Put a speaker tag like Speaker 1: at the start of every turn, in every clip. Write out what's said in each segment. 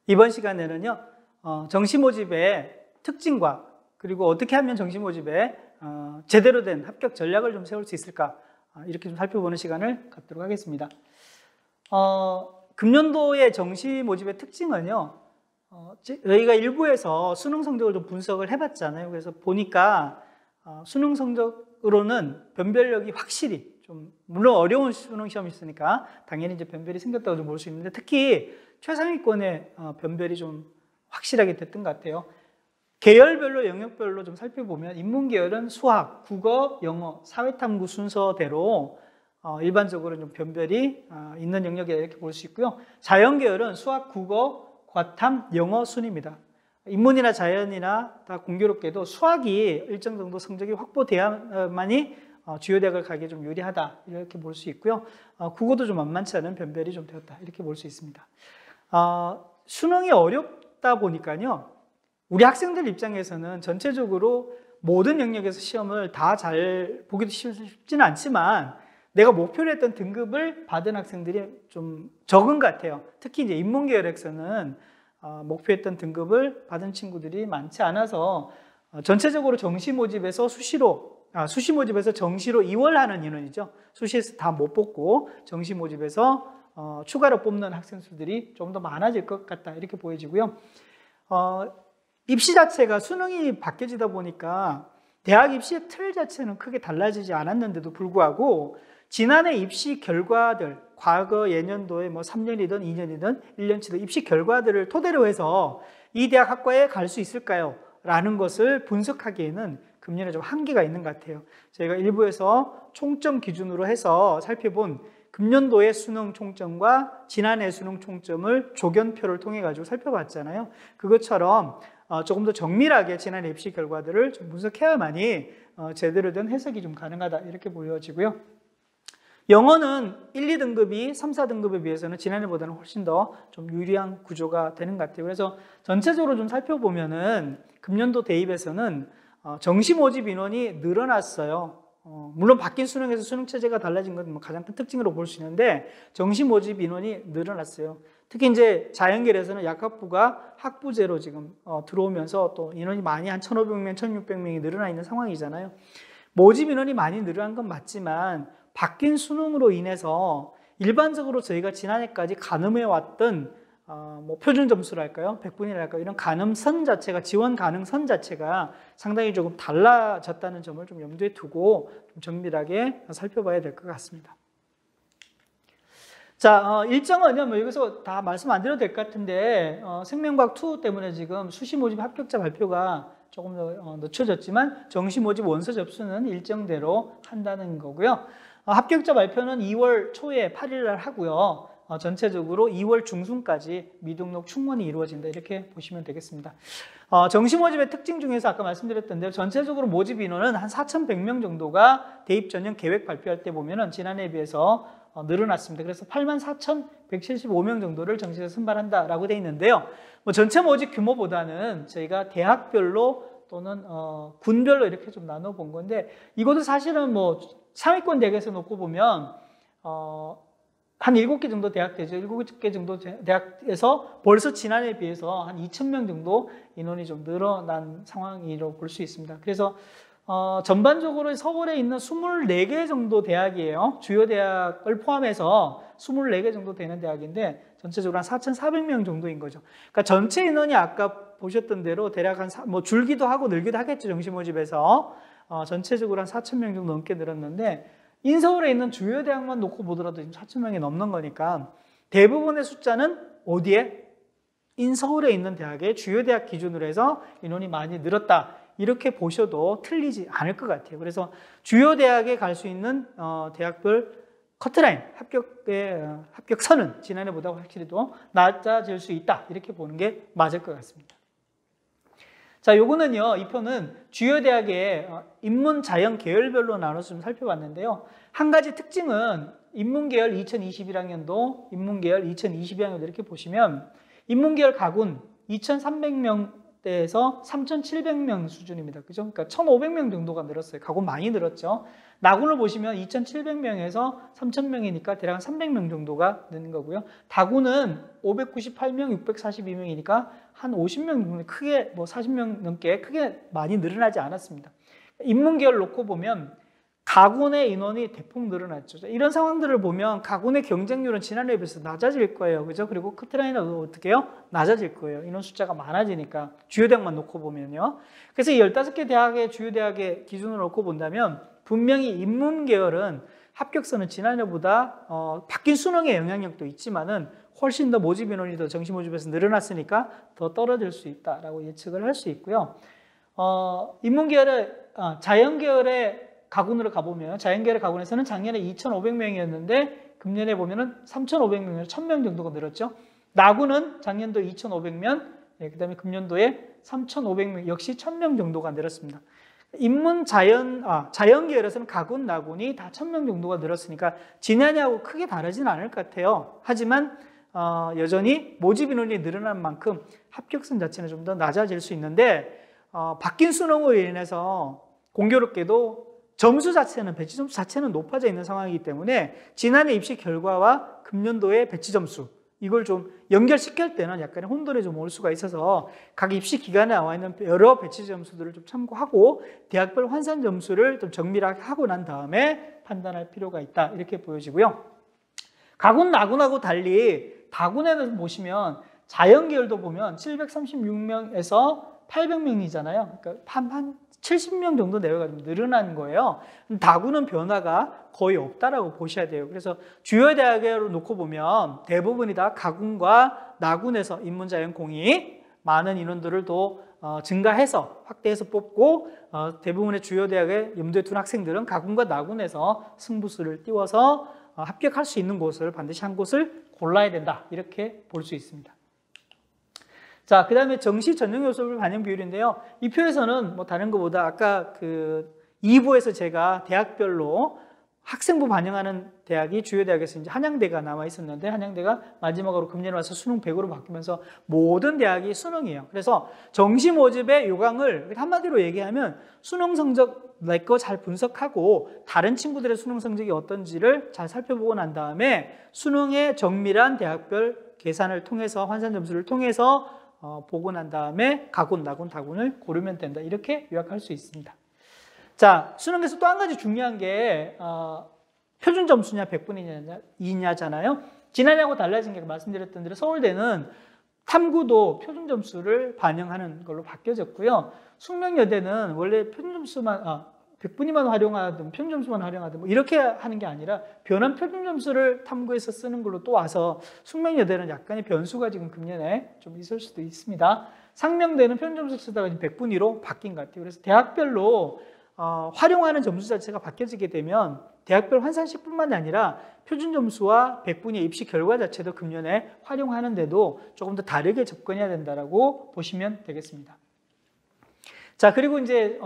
Speaker 1: 이번 시간에는요, 정시 모집의 특징과 그리고 어떻게 하면 정시 모집에 제대로 된 합격 전략을 좀 세울 수 있을까, 이렇게 좀 살펴보는 시간을 갖도록 하겠습니다. 금년도의 정시 모집의 특징은요, 저희가 일부에서 수능 성적을 좀 분석을 해봤잖아요. 그래서 보니까 수능 성적으로는 변별력이 확실히 좀, 물론 어려운 수능 시험이 있으니까 당연히 이제 변별이 생겼다고 좀 볼 수 있는데, 특히 최상위권의 변별이 좀 확실하게 됐던 것 같아요. 계열별로, 영역별로 좀 살펴보면 인문계열은 수학, 국어, 영어, 사회탐구 순서대로 일반적으로 좀 변별이 있는 영역이다, 이렇게 볼 수 있고요. 자연계열은 수학, 국어, 과탐, 영어 순입니다. 인문이나 자연이나 다 공교롭게도 수학이 일정 정도 성적이 확보돼야만이 주요 대학을 가기에 좀 유리하다, 이렇게 볼 수 있고요. 국어도 좀 만만치 않은 변별이 좀 되었다, 이렇게 볼 수 있습니다. 수능이 어렵다 보니까요, 우리 학생들 입장에서는 전체적으로 모든 영역에서 시험을 다 잘 보기도 쉽지는 않지만 내가 목표로 했던 등급을 받은 학생들이 좀 적은 것 같아요. 특히 이제 인문계열에서는 목표했던 등급을 받은 친구들이 많지 않아서 전체적으로 정시 모집에서 수시 모집에서 정시로 이월하는 인원이죠. 수시에서 다 못 뽑고 정시 모집에서 추가로 뽑는 학생 수들이 좀 더 많아질 것 같다, 이렇게 보여지고요. 입시 자체가 수능이 바뀌어지다 보니까 대학 입시의 틀 자체는 크게 달라지지 않았는데도 불구하고 지난해 입시 결과들, 과거 예년도에 뭐 3년이든 2년이든 1년치든 입시 결과들을 토대로 해서 이 대학 학과에 갈 수 있을까요? 라는 것을 분석하기에는 금년에 좀 한계가 있는 것 같아요. 저희가 일부에서 총점 기준으로 해서 살펴본 금년도의 수능 총점과 지난해 수능 총점을 조견표를 통해 가지고 살펴봤잖아요. 그것처럼 조금 더 정밀하게 지난해 입시 결과들을 좀 분석해야만이 제대로 된 해석이 좀 가능하다, 이렇게 보여지고요. 영어는 1, 2등급이 3, 4등급에 비해서는 지난해보다는 훨씬 더 좀 유리한 구조가 되는 것 같아요. 그래서 전체적으로 좀 살펴보면은 금년도 대입에서는 정시 모집 인원이 늘어났어요. 물론 바뀐 수능에서 수능 체제가 달라진 건 가장 큰 특징으로 볼 수 있는데 정시 모집 인원이 늘어났어요. 특히 이제 자연계열에서는 약학부가 학부제로 지금 들어오면서 또 인원이 많이 한 1,500명, 1,600명이 늘어나 있는 상황이잖아요. 모집 인원이 많이 늘어난 건 맞지만 바뀐 수능으로 인해서 일반적으로 저희가 지난해까지 가늠해 왔던 뭐 표준 점수랄까요, 100분이랄까요, 이런 가늠선 자체가, 지원 가능선 자체가 상당히 조금 달라졌다는 점을 좀 염두에 두고 좀 정밀하게 살펴봐야 될 것 같습니다. 자, 일정은요, 뭐 여기서 다 말씀 안 드려도 될 것 같은데 생명과학2 때문에 지금 수시 모집 합격자 발표가 조금 더 늦춰졌지만 정시 모집 원서 접수는 일정대로 한다는 거고요. 합격자 발표는 2월 초에 8일 날 하고요. 전체적으로 2월 중순까지 미등록 충원이 이루어진다, 이렇게 보시면 되겠습니다. 정시 모집의 특징 중에서 아까 말씀드렸던 대로 전체적으로 모집 인원은 한 4,100명 정도가 대입 전형 계획 발표할 때 보면은 지난해에 비해서 늘어났습니다. 그래서 84,175명 정도를 정시에서 선발한다라고 되어 있는데요. 뭐 전체 모집 규모보다는 저희가 대학별로 또는 군별로 이렇게 좀 나눠 본 건데, 이것도 사실은 뭐 상위권 대학에서 놓고 보면 한 7개 정도 대학 되죠. 7개 정도 대학에서 벌써 지난해에 비해서 한 2,000명 정도 인원이 좀 늘어난 상황이라고 볼 수 있습니다. 그래서 전반적으로 서울에 있는 24개 정도 대학이에요. 주요 대학을 포함해서 24개 정도 되는 대학인데 전체적으로 한 4,400명 정도인 거죠. 그러니까 전체 인원이 아까 보셨던 대로 대략 뭐 줄기도 하고 늘기도 하겠죠. 정시 모집에서 전체적으로 한 4,000명 정도 넘게 늘었는데, 인서울에 있는 주요 대학만 놓고 보더라도 지금 4,000명이 넘는 거니까 대부분의 숫자는 어디에? 인서울에 있는 대학의 주요 대학 기준으로 해서 인원이 많이 늘었다, 이렇게 보셔도 틀리지 않을 것 같아요. 그래서 주요 대학에 갈 수 있는 대학별 커트라인, 합격선은 지난해보다 확실히 더 낮아질 수 있다, 이렇게 보는 게 맞을 것 같습니다. 자, 요거는요, 이 표는 주요 대학의 인문, 자연 계열별로 나눠서 좀 살펴봤는데요. 한 가지 특징은 인문계열 2021학년도, 인문계열 2022학년도 이렇게 보시면 인문계열 가군 2,300명 때에서 3,700명 수준입니다. 그죠? 그러니까 1,500명 정도가 늘었어요. 가군 많이 늘었죠. 나군을 보시면 2,700명에서 3,000명이니까 대략 300명 정도가 느는 거고요. 다군은 598명, 642명이니까 한 50명 정도 크게 뭐 40명 넘게 크게 많이 늘어나지 않았습니다. 인문계열 놓고 보면 가군의 인원이 대폭 늘어났죠. 이런 상황들을 보면 가군의 경쟁률은 지난해에 비해서 낮아질 거예요. 그죠? 그리고 커트라인도 어떻게 해요? 낮아질 거예요. 인원 숫자가 많아지니까. 주요 대학만 놓고 보면요. 그래서 이 15개 대학의 주요 대학의 기준으로 놓고 본다면 분명히 인문계열은 합격선은 지난해보다 바뀐 수능의 영향력도 있지만은 훨씬 더 모집 인원이 더 정시 모집에서 늘어났으니까 더 떨어질 수 있다라고 예측을 할 수 있고요. 인문계열의 자연계열의 가군으로 가보면 자연계열의 가군에서는 작년에 2,500명이었는데 금년에 보면은 3,500명에서 1,000명 정도가 늘었죠. 나군은 작년도 2,500명, 그 다음에 금년도에 3,500명, 역시 1,000명 정도가 늘었습니다. 자연계열에서는 가군, 나군이 다 1,000명 정도가 늘었으니까 지난해하고 크게 다르지는 않을 것 같아요. 하지만 여전히 모집 인원이 늘어난 만큼 합격선 자체는 좀 더 낮아질 수 있는데 바뀐 수능으로 인해서 공교롭게도 점수 자체는 배치 점수 자체는 높아져 있는 상황이기 때문에 지난해 입시 결과와 금년도의 배치 점수 이걸 좀 연결시킬 때는 약간의 혼돈이 좀 올 수가 있어서 각 입시 기간에 나와 있는 여러 배치 점수들을 좀 참고하고 대학별 환산 점수를 좀 정밀하게 하고 난 다음에 판단할 필요가 있다 이렇게 보여지고요. 가군, 나군하고 달리 다군에는 보시면 자연계열도 보면 736명에서 800명이잖아요. 그러니까 한 70명 정도 내외가 좀 늘어난 거예요. 다군은 변화가 거의 없다라고 보셔야 돼요. 그래서 주요 대학으로 놓고 보면 대부분이 다 가군과 나군에서 인문자연공이 많은 인원들을 또 증가해서 확대해서 뽑고 대부분의 주요 대학에 염두에 둔 학생들은 가군과 나군에서 승부수를 띄워서 합격할 수 있는 곳을 반드시 한 곳을 골라야 된다. 이렇게 볼 수 있습니다. 자, 그 다음에 정시 전형 요소별 반영 비율인데요. 이 표에서는 뭐 다른 것보다 아까 그 2부에서 제가 대학별로 학생부 반영하는 대학이 주요 대학에서 이제 한양대가 남아 있었는데 한양대가 마지막으로 금년에 와서 수능 100으로 바뀌면서 모든 대학이 수능이에요. 그래서 정시 모집의 요강을 한마디로 얘기하면 수능 성적 내 거 잘 분석하고 다른 친구들의 수능 성적이 어떤지를 잘 살펴보고 난 다음에 수능의 정밀한 대학별 계산을 통해서 환산 점수를 통해서 보고 난 다음에 가군, 나군, 다군을 고르면 된다. 이렇게 요약할 수 있습니다. 자, 수능에서 또 한 가지 중요한 게 표준 점수냐 100분이냐잖아요. 지난해하고 달라진 게 말씀드렸던 대로 서울대는 탐구도 표준 점수를 반영하는 걸로 바뀌어졌고요. 숙명여대는 원래 표준 점수만 100분위만 활용하든 표준 점수만 활용하든 뭐 이렇게 하는 게 아니라 변환 표준 점수를 탐구해서 쓰는 걸로 또 와서 숙명여대는 약간의 변수가 지금 금년에 좀 있을 수도 있습니다. 상명대는 표준 점수 쓰다가 100분위로 바뀐 것 같아요. 그래서 대학별로 활용하는 점수 자체가 바뀌어지게 되면 대학별 환산식뿐만이 아니라 표준 점수와 100분위 입시 결과 자체도 금년에 활용하는데도 조금 더 다르게 접근해야 된다라고 보시면 되겠습니다. 자, 그리고 이제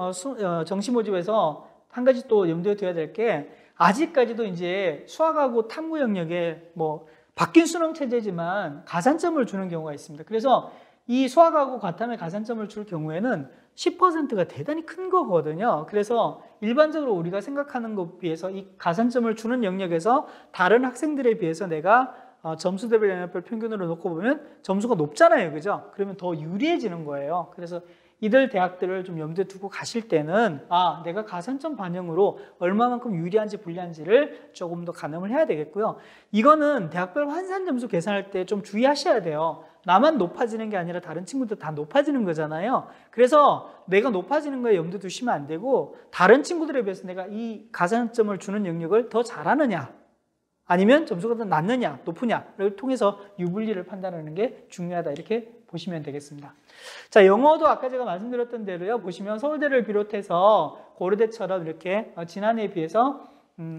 Speaker 1: 정시 모집에서 한 가지 또 염두에 둬야 될 게 아직까지도 이제 수학하고 탐구 영역에 뭐 바뀐 수능 체제지만 가산점을 주는 경우가 있습니다. 그래서 이 수학하고 과탐에 가산점을 줄 경우에는 10%가 대단히 큰 거거든요. 그래서 일반적으로 우리가 생각하는 것에 비해서 이 가산점을 주는 영역에서 다른 학생들에 비해서 내가 점수 대별 영역별 평균으로 놓고 보면 점수가 높잖아요. 그죠? 그러면 더 유리해지는 거예요. 그래서 이들 대학들을 좀 염두에 두고 가실 때는 내가 가산점 반영으로 얼마만큼 유리한지 불리한지를 조금 더 가늠을 해야 되겠고요. 이거는 대학별 환산 점수 계산할 때 좀 주의하셔야 돼요. 나만 높아지는 게 아니라 다른 친구들 다 높아지는 거잖아요. 그래서 내가 높아지는 거에 염두 두시면 안 되고 다른 친구들에 비해서 내가 이 가산점을 주는 영역을 더 잘하느냐 아니면 점수가 더 낮느냐 높으냐를 통해서 유불리를 판단하는 게 중요하다 이렇게 보시면 되겠습니다. 자, 영어도 아까 제가 말씀드렸던 대로요. 보시면 서울대를 비롯해서 고려대처럼 이렇게 지난해에 비해서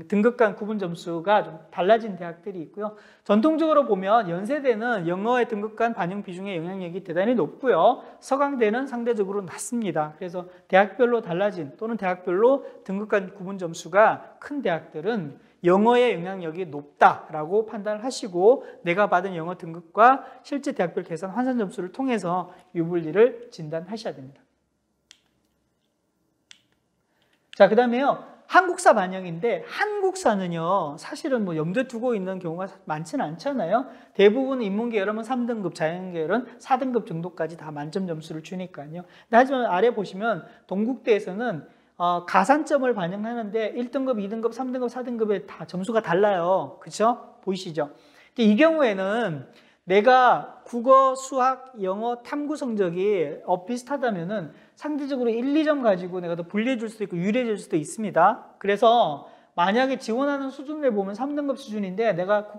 Speaker 1: 등급 간 구분 점수가 좀 달라진 대학들이 있고요. 전통적으로 보면 연세대는 영어의 등급 간 반영 비중의 영향력이 대단히 높고요. 서강대는 상대적으로 낮습니다. 그래서 대학별로 달라진 또는 대학별로 등급 간 구분 점수가 큰 대학들은 영어의 영향력이 높다라고 판단을 하시고 내가 받은 영어 등급과 실제 대학별 계산 환산 점수를 통해서 유불리를 진단하셔야 됩니다. 자, 그 다음에요. 한국사 반영인데 한국사는요 사실은 뭐 염두에 두고 있는 경우가 많지는 않잖아요. 대부분 인문계열은 3등급, 자연계열은 4등급 정도까지 다 만점 점수를 주니까요. 하지만 아래 보시면 동국대에서는 가산점을 반영하는데 1등급, 2등급, 3등급, 4등급에 다 점수가 달라요. 그렇죠? 보이시죠? 이 경우에는 내가 국어, 수학, 영어, 탐구 성적이 비슷하다면은 상대적으로 1, 2점 가지고 내가 더 불리해 줄 수도 있고 유리해 줄 수도 있습니다. 그래서 만약에 지원하는 수준을 보면 3등급 수준인데 내가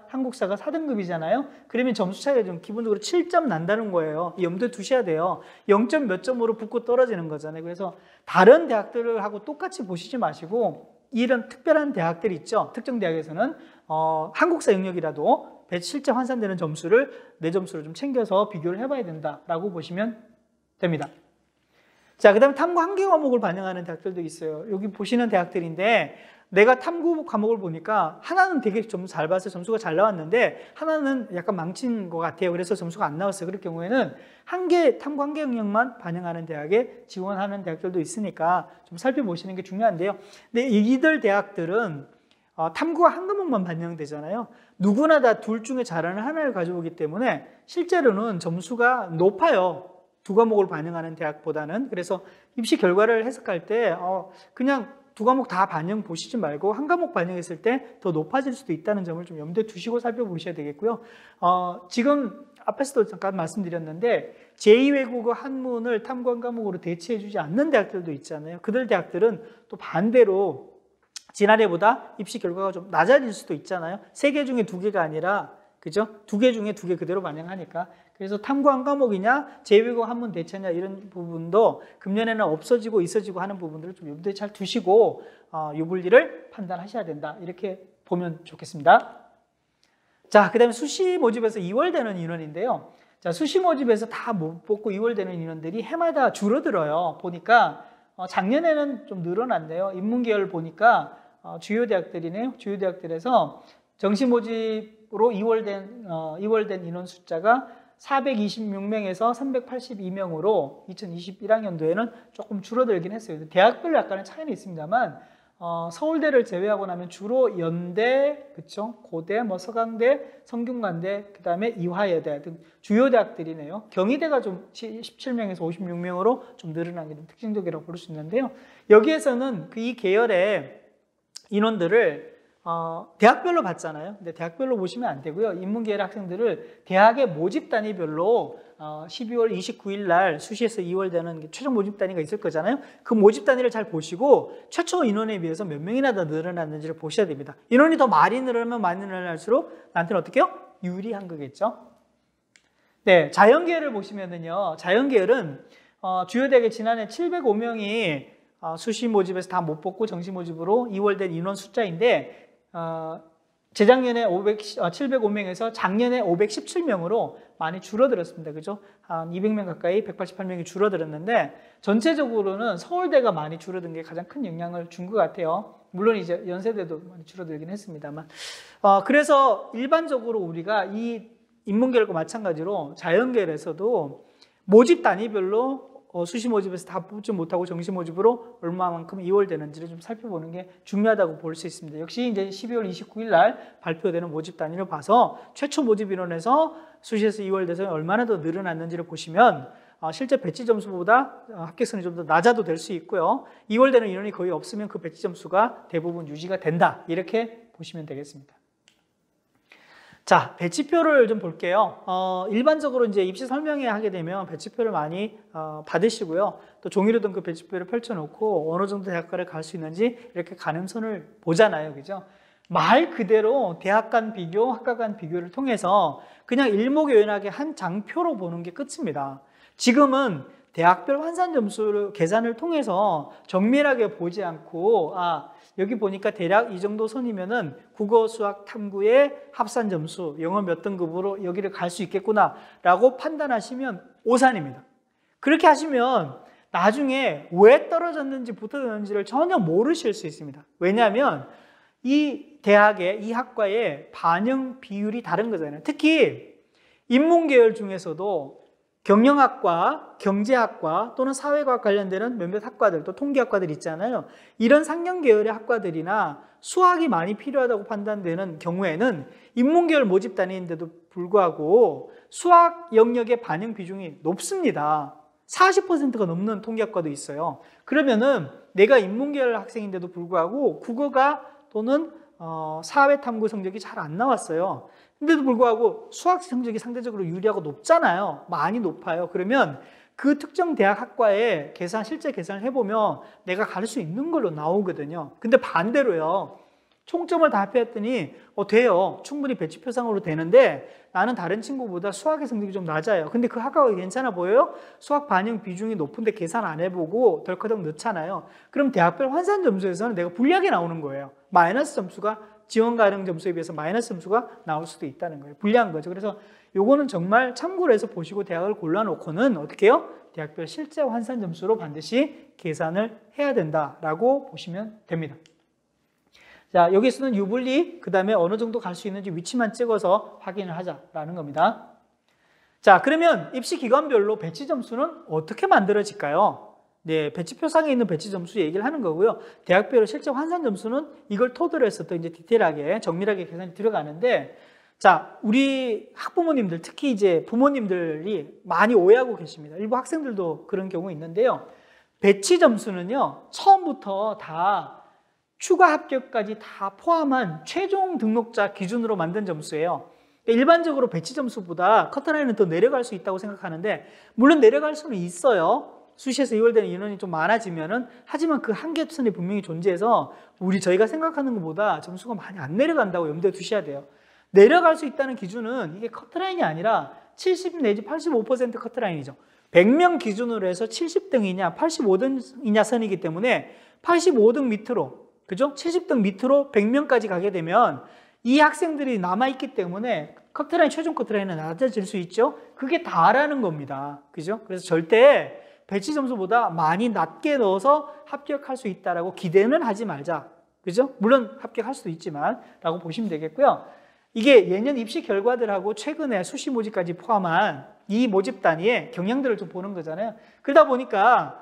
Speaker 1: 한국사가 4등급이잖아요. 그러면 점수 차이가 좀 기본적으로 7점 난다는 거예요. 염두에 두셔야 돼요. 0점 몇 점으로 붙고 떨어지는 거잖아요. 그래서 다른 대학들하고 똑같이 보시지 마시고 이런 특별한 대학들이 있죠. 특정 대학에서는 한국사 영역이라도 실제 환산되는 점수를 내 점수를 좀 챙겨서 비교를 해봐야 된다라고 보시면 됩니다. 자, 그 다음에 탐구 한 개 과목을 반영하는 대학들도 있어요. 여기 보시는 대학들인데 내가 탐구 과목을 보니까 하나는 되게 좀 잘 봐서 점수가 잘 나왔는데 하나는 약간 망친 것 같아요. 그래서 점수가 안 나왔어요. 그럴 경우에는 탐구 한 개 영역만 반영하는 대학에 지원하는 대학들도 있으니까 좀 살펴보시는 게 중요한데요. 근데 이들 대학들은 탐구가 한 과목만 반영되잖아요. 누구나 다 둘 중에 잘하는 하나를 가져오기 때문에 실제로는 점수가 높아요. 두 과목을 반영하는 대학보다는. 그래서 입시 결과를 해석할 때 그냥 두 과목 다 반영 보시지 말고 한 과목 반영했을 때 더 높아질 수도 있다는 점을 좀 염두에 두시고 살펴보셔야 되겠고요. 지금 앞에서도 잠깐 말씀드렸는데 제2외국어 한문을 탐구 한 과목으로 대체해주지 않는 대학들도 있잖아요. 그들 대학들은 또 반대로 지난해보다 입시 결과가 좀 낮아질 수도 있잖아요. 3개 중에 2개가 아니라 그죠? 2개 중에 2개 그대로 반영하니까. 그래서 탐구 한 과목이냐 제2외국어 한문 대체냐 이런 부분도 금년에는 없어지고 있어지고 하는 부분들을 좀 염두에 잘 두시고 유불리를 판단하셔야 된다. 이렇게 보면 좋겠습니다. 자, 그 다음에 수시 모집에서 2월 되는 인원인데요. 자, 수시 모집에서 다 못 뽑고 2월 되는 인원들이 해마다 줄어들어요. 보니까 작년에는 좀 늘어났네요. 인문계열 보니까 주요 대학들이네요. 주요 대학들에서 정시 모집으로 2월 된 인원 숫자가 426명에서 382명으로 2021학년도에는 조금 줄어들긴 했어요. 대학별로 약간의 차이는 있습니다만 서울대를 제외하고 나면 주로 연대, 그쵸? 고대, 서강대, 성균관대, 그 다음에 이화여대 등 주요 대학들이네요. 경희대가 좀 17명에서 56명으로 좀 늘어난 게 좀 특징적이라고 볼 수 있는데요. 여기에서는 이 계열의 인원들을 대학별로 봤잖아요. 근데 대학별로 보시면 안 되고요. 인문계열 학생들을 대학의 모집 단위별로 12월 29일 날 수시에서 2월 되는 최종 모집 단위가 있을 거잖아요. 그 모집 단위를 잘 보시고 최초 인원에 비해서 몇 명이나 더 늘어났는지를 보셔야 됩니다. 인원이 더 많이 늘어나면 많이 늘어날수록 나한테는 어떻게 해요? 유리한 거겠죠. 네, 자연계열을 보시면은요. 자연계열은 주요 대학에 지난해 705명이 수시 모집에서 다 못 뽑고 정시 모집으로 2월 된 인원 숫자인데 재작년에 705명에서 작년에 517명으로 많이 줄어들었습니다. 그죠? 한 200명 가까이 188명이 줄어들었는데 전체적으로는 서울대가 많이 줄어든 게 가장 큰 영향을 준 것 같아요. 물론 이제 연세대도 많이 줄어들긴 했습니다만. 그래서 일반적으로 우리가 이 인문계열과 마찬가지로 자연계열에서도 모집 단위별로 수시 모집에서 다 뽑지 못하고 정시 모집으로 얼마만큼 2월 되는지를 좀 살펴보는 게 중요하다고 볼 수 있습니다. 역시 이제 12월 29일 날 발표되는 모집 단위를 봐서 최초 모집 인원에서 수시에서 2월 돼서 얼마나 더 늘어났는지를 보시면 실제 배치 점수보다 합격선이 좀 더 낮아도 될 수 있고요. 2월 되는 인원이 거의 없으면 그 배치 점수가 대부분 유지가 된다. 이렇게 보시면 되겠습니다. 자, 배치표를 좀 볼게요. 일반적으로 이제 입시 설명회 하게 되면 배치표를 많이 받으시고요. 또 종이로 든 그 배치표를 펼쳐놓고 어느 정도 대학가를 갈 수 있는지 이렇게 가늠선을 보잖아요. 그죠? 말 그대로 대학 간 비교, 학과 간 비교를 통해서 그냥 일목요연하게 한 장표로 보는 게 끝입니다. 지금은 대학별 환산 점수를 계산을 통해서 정밀하게 보지 않고 여기 보니까 대략 이 정도 선이면은 국어, 수학, 탐구의 합산 점수, 영어 몇 등급으로 여기를 갈 수 있겠구나 라고 판단하시면 오산입니다. 그렇게 하시면 나중에 왜 떨어졌는지 붙어졌는지를 전혀 모르실 수 있습니다. 왜냐하면 이 대학의, 이 학과의 반영 비율이 다른 거잖아요. 특히 인문계열 중에서도 경영학과, 경제학과 또는 사회과학 관련되는 몇몇 학과들, 또 통계학과들 있잖아요. 이런 상경계열의 학과들이나 수학이 많이 필요하다고 판단되는 경우에는 인문계열 모집단위인데도 불구하고 수학 영역의 반영 비중이 높습니다. 40%가 넘는 통계학과도 있어요. 그러면은 내가 인문계열 학생인데도 불구하고 국어가 또는 사회탐구 성적이 잘 안 나왔어요. 근데도 불구하고 수학 성적이 상대적으로 유리하고 높잖아요. 많이 높아요. 그러면 그 특정 대학 학과에 실제 계산을 해보면 내가 갈 수 있는 걸로 나오거든요. 근데 반대로요. 총점을 다 합했더니 돼요. 충분히 배치표상으로 되는데 나는 다른 친구보다 수학의 성적이 좀 낮아요. 근데 그 학과가 괜찮아 보여요? 수학 반영 비중이 높은데 계산 안 해보고 덜커덕 넣잖아요. 그럼 대학별 환산 점수에서는 내가 불리하게 나오는 거예요. 마이너스 점수가 지원 가능 점수에 비해서 마이너스 점수가 나올 수도 있다는 거예요. 불리한 거죠. 그래서 요거는 정말 참고로 해서 보시고 대학을 골라놓고는 어떻게 해요? 대학별 실제 환산 점수로 반드시 계산을 해야 된다라고 보시면 됩니다. 자, 여기서는 유불리, 그 다음에 어느 정도 갈 수 있는지 위치만 찍어서 확인을 하자라는 겁니다. 자, 그러면 입시 기관별로 배치 점수는 어떻게 만들어질까요? 네, 배치표상에 있는 배치 점수 얘기를 하는 거고요. 대학별로 실제 환산 점수는 이걸 토대로 해서 또 이제 디테일하게, 정밀하게 계산이 들어가는데, 자, 우리 학부모님들, 특히 이제 부모님들이 많이 오해하고 계십니다. 일부 학생들도 그런 경우 있는데요. 배치 점수는요, 처음부터 다 추가 합격까지 다 포함한 최종 등록자 기준으로 만든 점수예요. 일반적으로 배치 점수보다 커트라인은 더 내려갈 수 있다고 생각하는데, 물론 내려갈 수는 있어요. 수시에서 이월되는 인원이 좀 많아지면은. 하지만 그 한계선이 분명히 존재해서 저희가 생각하는 것보다 점수가 많이 안 내려간다고 염두에 두셔야 돼요. 내려갈 수 있다는 기준은 이게 커트라인이 아니라 70 내지 85% 커트라인이죠. 100명 기준으로 해서 70등이냐 85등이냐 선이기 때문에 85등 밑으로, 그죠? 70등 밑으로 100명까지 가게 되면 이 학생들이 남아있기 때문에 커트라인, 최종 커트라인은 낮아질 수 있죠. 그게 다라는 겁니다. 그죠? 그래서 절대 배치 점수보다 많이 낮게 넣어서 합격할 수 있다라고 기대는 하지 말자. 그죠? 물론 합격할 수도 있지만 라고 보시면 되겠고요. 이게 예년 입시 결과들하고 최근에 수시 모집까지 포함한 이 모집 단위의 경향들을 좀 보는 거잖아요. 그러다 보니까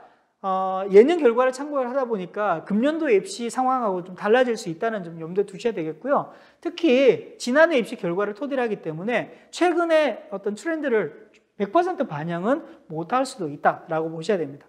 Speaker 1: 예년 결과를 참고를 하다 보니까 금년도 입시 상황하고 좀 달라질 수 있다는 점 염두에 두셔야 되겠고요. 특히 지난해 입시 결과를 토대로 하기 때문에 최근에 어떤 트렌드를 100% 반영은 못할 수도 있다라고 보셔야 됩니다.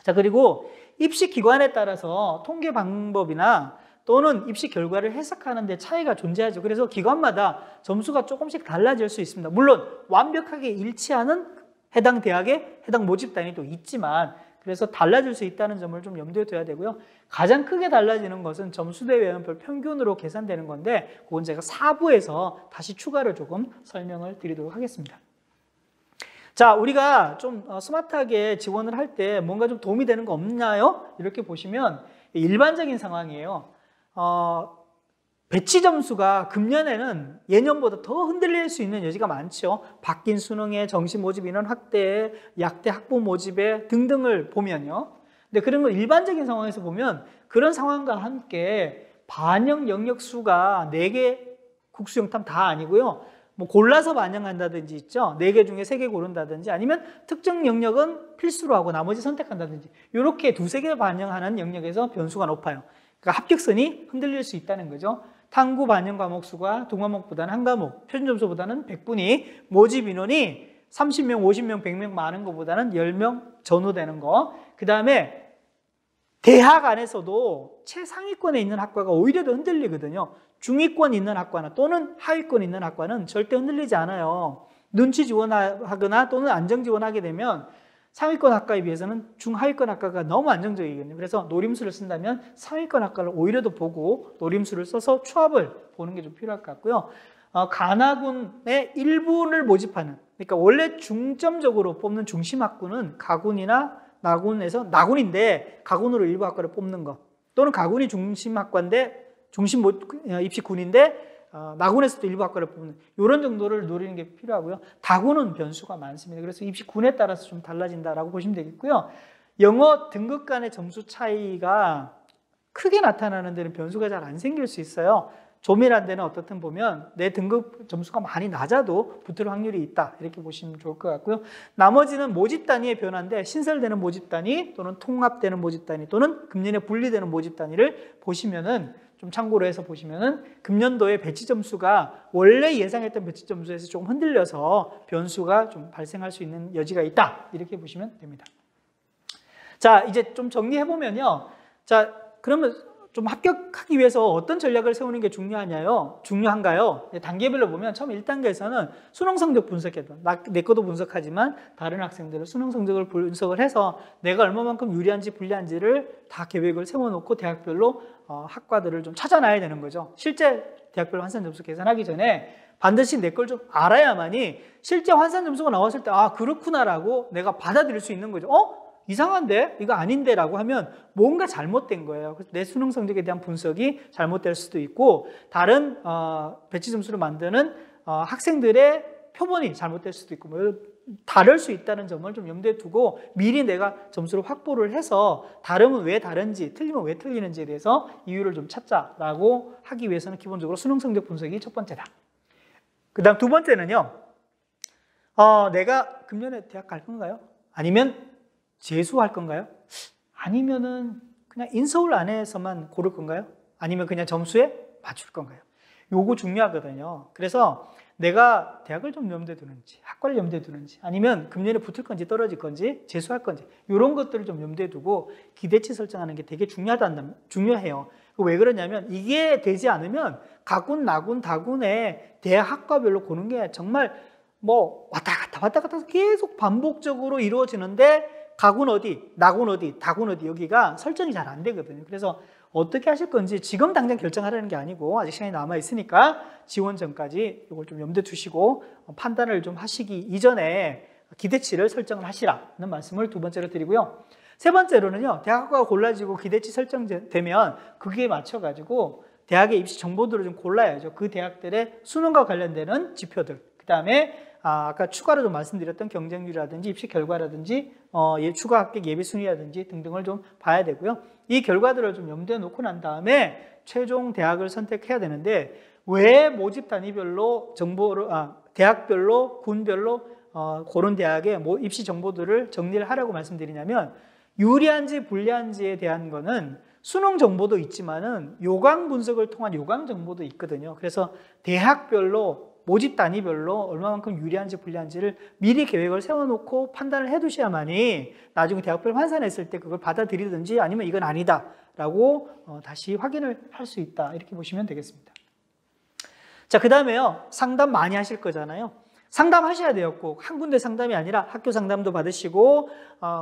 Speaker 1: 자, 그리고 입시 기관에 따라서 통계 방법이나 또는 입시 결과를 해석하는 데 차이가 존재하죠. 그래서 기관마다 점수가 조금씩 달라질 수 있습니다. 물론 완벽하게 일치하는 해당 대학의 해당 모집 단위도 있지만, 그래서 달라질 수 있다는 점을 좀 염두에 둬야 되고요. 가장 크게 달라지는 것은 점수대 외연별 평균으로 계산되는 건데, 그건 제가 4부에서 다시 추가로 조금 설명을 드리도록 하겠습니다. 자, 우리가 좀 스마트하게 지원을 할 때 뭔가 좀 도움이 되는 거 없나요? 이렇게 보시면 일반적인 상황이에요. 배치 점수가 금년에는 예년보다 더 흔들릴 수 있는 여지가 많죠. 바뀐 수능에 정시 모집 인원 확대에 약대 학부 모집에 등등을 보면요. 근데 그런 거 일반적인 상황에서 보면 그런 상황과 함께 반영 영역 수가 4개 국수 영탐 다 아니고요. 뭐 골라서 반영한다든지 있죠. 4개 중에 3개 고른다든지, 아니면 특정 영역은 필수로 하고 나머지 선택한다든지, 이렇게 2-3개 반영하는 영역에서 변수가 높아요. 그러니까 합격선이 흔들릴 수 있다는 거죠. 탐구 반영 과목 수가 두 과목보다는 한 과목, 표준 점수보다는 100분위, 모집 인원이 30명, 50명, 100명 많은 것보다는 10명 전후되는 거. 그 다음에 대학 안에서도 최상위권에 있는 학과가 오히려 더 흔들리거든요. 중위권 있는 학과나 또는 하위권 있는 학과는 절대 흔들리지 않아요. 눈치 지원하거나 또는 안정 지원하게 되면 상위권 학과에 비해서는 중하위권 학과가 너무 안정적이거든요. 그래서 노림수를 쓴다면 상위권 학과를 오히려 더 보고 노림수를 써서 추합을 보는 게 좀 필요할 것 같고요. 간화군의 일부를 모집하는, 그러니까 원래 중점적으로 뽑는 중심학군은 가군이나 나군에서 나군인데 가군으로 일부 학과를 뽑는 거, 또는 가군이 중심학과인데 중심 입시군인데 나군에서도 일부 학과를 뽑는, 이런 정도를 노리는 게 필요하고요. 다군은 변수가 많습니다. 그래서 입시군에 따라서 좀 달라진다라고 보시면 되겠고요. 영어 등급 간의 점수 차이가 크게 나타나는 데는 변수가 잘 안 생길 수 있어요. 조밀한 데는 어떻든 보면 내 등급 점수가 많이 낮아도 붙을 확률이 있다. 이렇게 보시면 좋을 것 같고요. 나머지는 모집 단위의 변화인데 신설되는 모집 단위 또는 통합되는 모집 단위 또는 금년에 분리되는 모집 단위를 보시면은 좀 참고로 해서 보시면은 금년도의 배치 점수가 원래 예상했던 배치 점수에서 조금 흔들려서 변수가 좀 발생할 수 있는 여지가 있다. 이렇게 보시면 됩니다. 자, 이제 좀 정리해 보면요. 자, 그러면 좀 합격하기 위해서 어떤 전략을 세우는 게 중요한가요? 단계별로 보면 처음 1단계에서는 수능 성적 분석해도 내 것도 분석하지만 다른 학생들의 수능 성적을 분석을 해서 내가 얼마만큼 유리한지 불리한지를 다 계획을 세워놓고 대학별로 학과들을 좀 찾아놔야 되는 거죠. 실제 대학별 환산 점수 계산하기 전에 반드시 내 걸 좀 알아야만이 실제 환산 점수가 나왔을 때 아 그렇구나라고 내가 받아들일 수 있는 거죠. 이상한데? 이거 아닌데? 라고 하면 뭔가 잘못된 거예요. 그래서 내 수능 성적에 대한 분석이 잘못될 수도 있고 다른 배치 점수를 만드는 학생들의 표본이 잘못될 수도 있고 뭐 다를 수 있다는 점을 좀 염두에 두고 미리 내가 점수를 확보를 해서 다르면 왜 다른지 틀리면 왜 틀리는지에 대해서 이유를 좀 찾자라고 하기 위해서는 기본적으로 수능 성적 분석이 첫 번째다. 그 다음 두 번째는요. 내가 금년에 대학 갈 건가요? 아니면 재수할 건가요? 아니면은 그냥 인서울 안에서만 고를 건가요? 아니면 그냥 점수에 맞출 건가요? 요거 중요하거든요. 그래서 내가 대학을 좀 염두에 두는지, 학과를 염두에 두는지, 아니면 금년에 붙을 건지 떨어질 건지, 재수할 건지 이런 것들을 좀 염두에 두고 기대치 설정하는 게 되게 중요해요. 왜 그러냐면 이게 되지 않으면 가군, 나군, 다군의 대학 학과별로 고는 게 정말 뭐 왔다 갔다 계속 반복적으로 이루어지는데 가군 어디, 나군 어디, 다군 어디 여기가 설정이 잘 안 되거든요. 그래서 어떻게 하실 건지 지금 당장 결정하라는 게 아니고 아직 시간이 남아 있으니까 지원 전까지 이걸 좀 염두에 두시고 판단을 좀 하시기 이전에 기대치를 설정을 하시라는 말씀을 두 번째로 드리고요. 세 번째로는요. 대학과가 골라지고 기대치 설정되면 거기에 맞춰가지고 대학의 입시 정보들을 좀 골라야죠. 그 대학들의 수능과 관련되는 지표들. 그 다음에 아까 추가로 좀 말씀드렸던 경쟁률이라든지 입시 결과라든지 추가 합격 예비 순위라든지 등등을 좀 봐야 되고요. 이 결과들을 좀 염두에 놓고 난 다음에 최종 대학을 선택해야 되는데 왜 모집 단위별로 정보를 대학별로 군별로 고른 대학의 입시 정보들을 정리를 하라고 말씀드리냐면 유리한지 불리한지에 대한 거는 수능 정보도 있지만은 요강 분석을 통한 요강 정보도 있거든요. 그래서 대학별로 모집 단위별로 얼마만큼 유리한지 불리한지를 미리 계획을 세워놓고 판단을 해두셔야만이 나중에 대학별 환산했을 때 그걸 받아들이든지 아니면 이건 아니다라고 다시 확인을 할 수 있다. 이렇게 보시면 되겠습니다. 자, 그 다음에요. 상담 많이 하실 거잖아요. 상담하셔야 돼요. 꼭 한 군데 상담이 아니라 학교 상담도 받으시고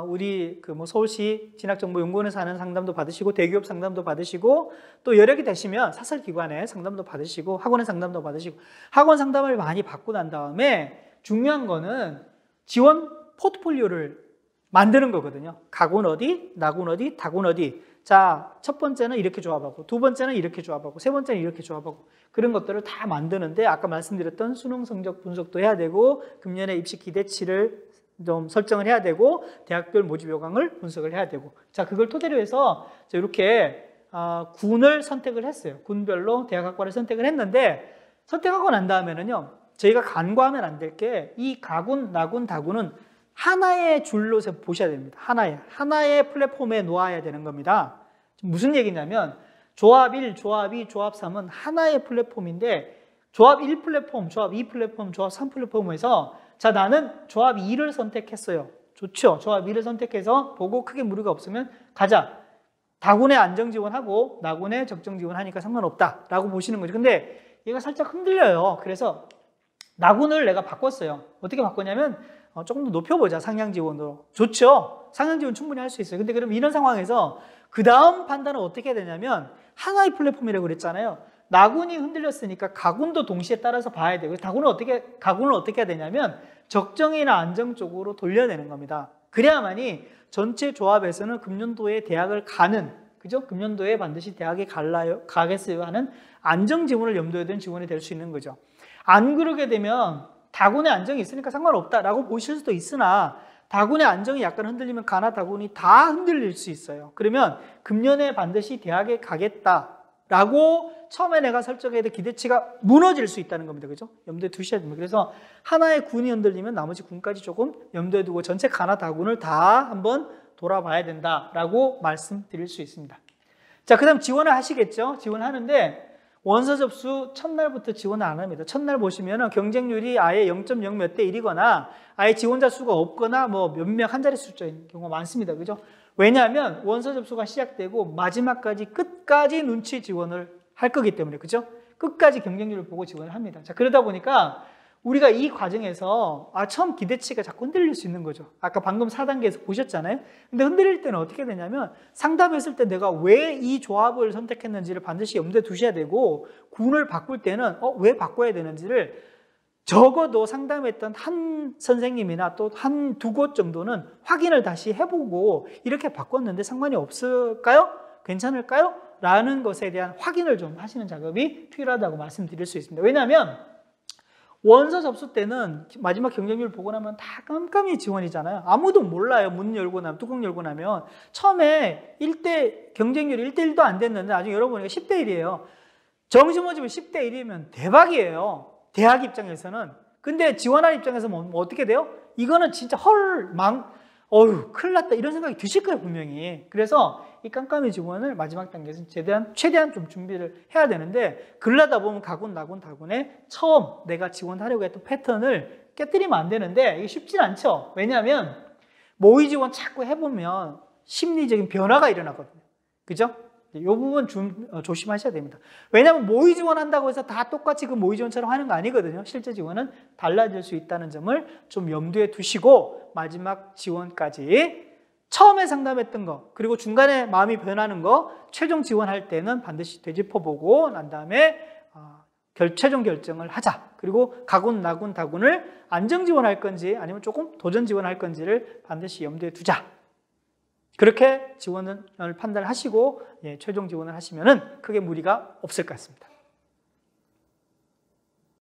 Speaker 1: 우리 서울시 진학정보연구원에서 하는 상담도 받으시고 대기업 상담도 받으시고 또 여력이 되시면 사설기관에 상담도 받으시고 학원의 상담도 받으시고 학원 상담을 많이 받고 난 다음에 중요한 거는 지원 포트폴리오를 만드는 거거든요. 가군 어디, 나군 어디, 다군 어디. 자, 첫 번째는 이렇게 조합하고 두 번째는 이렇게 조합하고 세 번째는 이렇게 조합하고 그런 것들을 다 만드는데 아까 말씀드렸던 수능 성적 분석도 해야 되고 금년에 입시 기대치를 좀 설정을 해야 되고 대학별 모집 요강을 분석을 해야 되고 자, 그걸 토대로 해서 이렇게 군을 선택을 했어요. 군별로 대학학과를 선택을 했는데 선택하고 난 다음에는요. 저희가 간과하면 안 될 게 이 가군, 나군, 다군은 하나의 줄로 보셔야 됩니다. 하나의 플랫폼에 놓아야 되는 겁니다. 무슨 얘기냐면 조합 1, 조합 2, 조합 3은 하나의 플랫폼인데 조합 1 플랫폼, 조합 2 플랫폼, 조합 3 플랫폼에서 자 나는 조합 2를 선택했어요. 좋죠. 조합 2를 선택해서 보고 크게 무리가 없으면 가자. 다군에 안정 지원하고 나군에 적정 지원하니까 상관없다라고 보시는 거죠. 근데 얘가 살짝 흔들려요. 그래서 나군을 내가 바꿨어요. 어떻게 바꿨냐면 조금 더 높여보자. 상향 지원으로. 좋죠. 상향 지원 충분히 할 수 있어요. 근데 그럼 이런 상황에서 그 다음 판단은 어떻게 해야 되냐면 하나의 플랫폼이라고 그랬잖아요. 나군이 흔들렸으니까 가군도 동시에 따라서 봐야 되고 가군을 어떻게 해야 되냐면 적정이나 안정 쪽으로 돌려내는 겁니다. 그래야만이 전체 조합에서는 금년도에 대학을 가는 그죠? 금년도에 반드시 대학에 가겠어요 하는 안정 지원을 염두에 둔 지원이 될 수 있는 거죠. 안 그러게 되면 다군의 안정이 있으니까 상관없다라고 보실 수도 있으나 다군의 안정이 약간 흔들리면 가나 다군이 다 흔들릴 수 있어요. 그러면 금년에 반드시 대학에 가겠다라고 처음에 내가 설정해야 될 기대치가 무너질 수 있다는 겁니다. 그죠? 염두에 두셔야 됩니다. 그래서 하나의 군이 흔들리면 나머지 군까지 조금 염두에 두고 전체 가나 다군을 다 한번 돌아봐야 된다라고 말씀드릴 수 있습니다. 자, 그 다음 지원을 하시겠죠? 지원하는데 원서 접수 첫날부터 지원을 안 합니다. 첫날 보시면 경쟁률이 아예 0.0 몇 대 1이거나 아예 지원자 수가 없거나 뭐 몇 명 한 자리 숫자인 경우가 많습니다. 그죠? 왜냐하면 원서 접수가 시작되고 마지막까지 끝까지 눈치 지원을 할 거기 때문에. 그죠? 끝까지 경쟁률을 보고 지원을 합니다. 자, 그러다 보니까 우리가 이 과정에서 처음 기대치가 자꾸 흔들릴 수 있는 거죠. 아까 방금 4단계에서 보셨잖아요. 근데 흔들릴 때는 어떻게 되냐면 상담했을 때 내가 왜 이 조합을 선택했는지를 반드시 염두에 두셔야 되고 군을 바꿀 때는 왜 바꿔야 되는지를 적어도 상담했던 한 선생님이나 또 한 두 곳 정도는 확인을 다시 해보고 이렇게 바꿨는데 상관이 없을까요? 괜찮을까요? 라는 것에 대한 확인을 좀 하시는 작업이 필요하다고 말씀드릴 수 있습니다. 왜냐하면 원서 접수 때는 마지막 경쟁률 보고 나면 다 깜깜이 지원이잖아요. 아무도 몰라요. 문 열고 나면, 뚜껑 열고 나면. 처음에 경쟁률이 1대1도 안 됐는데 나중에 열어보니까 10대1이에요. 정시 모집은 10대1이면 대박이에요. 대학 입장에서는. 근데 지원할 입장에서 뭐 어떻게 돼요? 이거는 진짜 큰일 났다 이런 생각이 드실 거예요, 분명히. 그래서 이 깜깜이 지원을 마지막 단계에서 최대한 좀 준비를 해야 되는데 그러다 보면 가군, 나군, 다군에 처음 내가 지원하려고 했던 패턴을 깨뜨리면 안 되는데 이게 쉽진 않죠. 왜냐하면 모의 지원 자꾸 해보면 심리적인 변화가 일어나거든요. 그죠? 이 부분 좀 조심하셔야 됩니다. 왜냐하면 모의 지원한다고 해서 다 똑같이 그 모의 지원처럼 하는 거 아니거든요. 실제 지원은 달라질 수 있다는 점을 좀 염두에 두시고 마지막 지원까지 처음에 상담했던 거 그리고 중간에 마음이 변하는 거 최종 지원할 때는 반드시 되짚어보고 난 다음에 최종 결정을 하자. 그리고 가군, 나군, 다군을 안정 지원할 건지 아니면 조금 도전 지원할 건지를 반드시 염두에 두자. 그렇게 지원을 판단하시고 최종 지원을 하시면 크게 무리가 없을 것 같습니다.